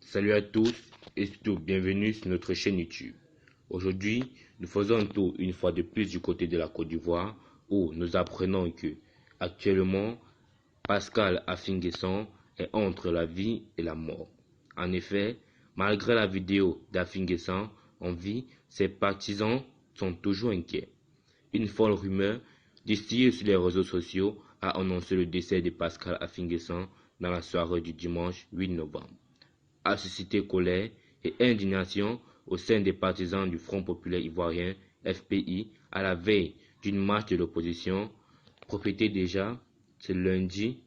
Salut à tous et surtout bienvenue sur notre chaîne YouTube. Aujourd'hui, nous faisons un tour une fois de plus du côté de la Côte d'Ivoire où nous apprenons que actuellement Pascal Affi-N'Guessan est entre la vie et la mort. En effet, malgré la vidéo d'Affi-N'Guessan en vie, ses partisans sont toujours inquiets. Une folle rumeur distillée sur les réseaux sociaux a annoncé le décès de Pascal Affi-N'Guessan dans la soirée du dimanche 8 novembre. A suscité colère et indignation au sein des partisans du Front populaire ivoirien FPI à la veille d'une marche de l'opposition profitée déjà ce lundi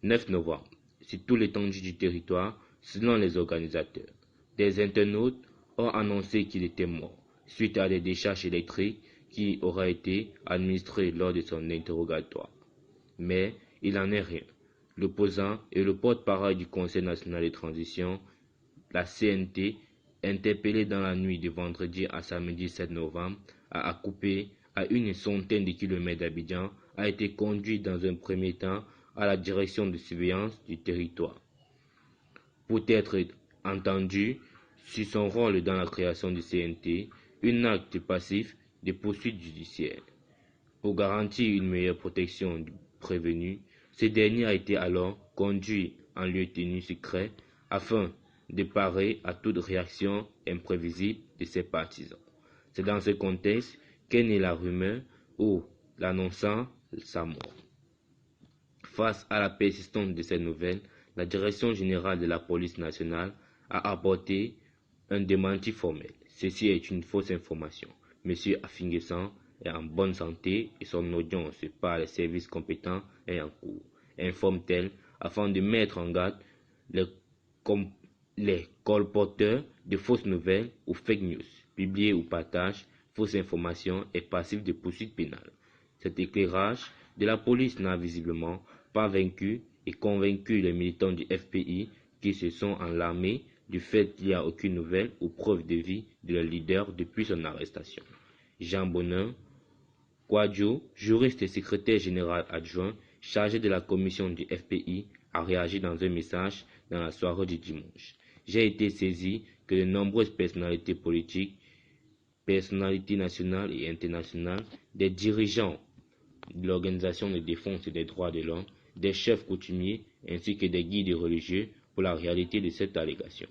9 novembre sur toute l'étendue du territoire selon les organisateurs. Des internautes ont annoncé qu'il était mort suite à des décharges électriques qui auraient été administrées lors de son interrogatoire. Mais il n'en est rien. L'opposant et le porte-parole du Conseil national de transition, la CNT, interpellé dans la nuit de vendredi à samedi 7 novembre, a coupé à une centaine de kilomètres d'Abidjan, a été conduit dans un premier temps à la direction de surveillance du territoire pour être entendu sur son rôle dans la création du CNT, un acte passif de poursuite judiciaire. Pour garantir une meilleure protection du prévenu, ce dernier a été alors conduit en lieu tenu secret afin de parer à toute réaction imprévisible de ses partisans. C'est dans ce contexte qu'est née la rumeur ou l'annonçant sa mort. Face à la persistance de cette nouvelle, la Direction générale de la police nationale a apporté un démenti formel. Ceci est une fausse information. Monsieur Affi-N'Guessan est en bonne santé et son audience par les services compétents est en cours, informe-t-elle, afin de mettre en garde les colporteurs de fausses nouvelles ou fake news, publiés ou partagent fausses informations et passifs de poursuites pénales. Cet éclairage de la police n'a visiblement pas vaincu et convaincu les militants du FPI qui se sont alarmés du fait qu'il n'y a aucune nouvelle ou preuve de vie de leur leader depuis son arrestation. Jean Bonin Kouadio, juriste et secrétaire général adjoint chargé de la commission du FPI, a réagi dans un message dans la soirée du dimanche. J'ai été saisi que de nombreuses personnalités politiques, personnalités nationales et internationales, des dirigeants de l'Organisation de défense des droits de l'homme, des chefs coutumiers ainsi que des guides religieux pour la réalité de cette allégation.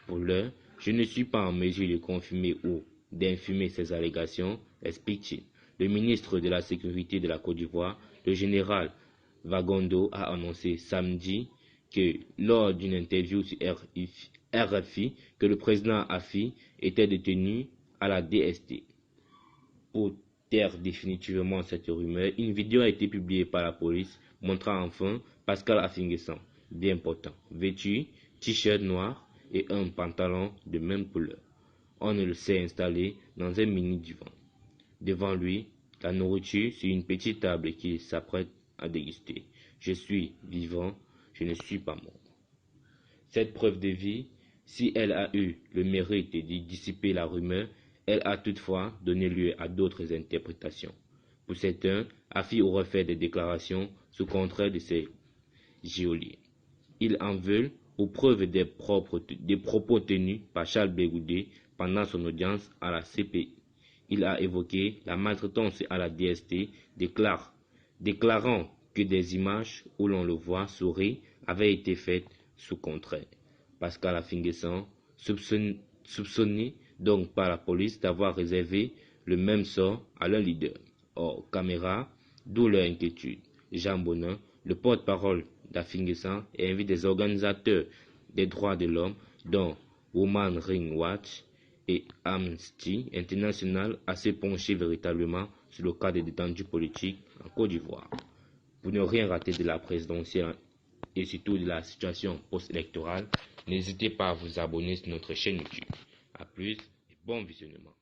Pour l'heure, je ne suis pas en mesure de confirmer ou d'infirmer ces allégations, explique-t-il. Le ministre de la Sécurité de la Côte d'Ivoire, le général Vagondo, a annoncé samedi que lors d'une interview sur RFI que le président Affi était détenu à la DST. Pour taire définitivement cette rumeur, une vidéo a été publiée par la police montrant enfin Pascal Affi-N'Guessan, bien portant, vêtu, t-shirt noir et un pantalon de même couleur. On le sait installé dans un mini-divan. Devant lui, la nourriture sur une petite table qu'il s'apprête à déguster. Je suis vivant, je ne suis pas mort. Cette preuve de vie, si elle a eu le mérite de dissiper la rumeur, elle a toutefois donné lieu à d'autres interprétations. Pour certains, Affi aurait fait des déclarations sous contraire de ses geôliers. Ils en veulent aux preuves des propos tenus par Charles Bégoudé pendant son audience à la CPI. Il a évoqué la maltraitance à la DST, déclarant que des images où l'on le voit sourire avaient été faites sous contraire. Pascal Affi-N'Guessan, soupçonné donc par la police d'avoir réservé le même sort à leur leader. Hors caméra, d'où leur inquiétude. Jean Bonin, le porte-parole d'Affi-N'Guessan, invite des organisateurs des droits de l'homme, dont Women Rights Watch et Amnesty International, à se pencher véritablement sur le cas des détenus politiques en Côte d'Ivoire. Pour ne rien rater de la présidentielle et surtout de la situation post-électorale, n'hésitez pas à vous abonner sur notre chaîne YouTube. A plus et bon visionnement.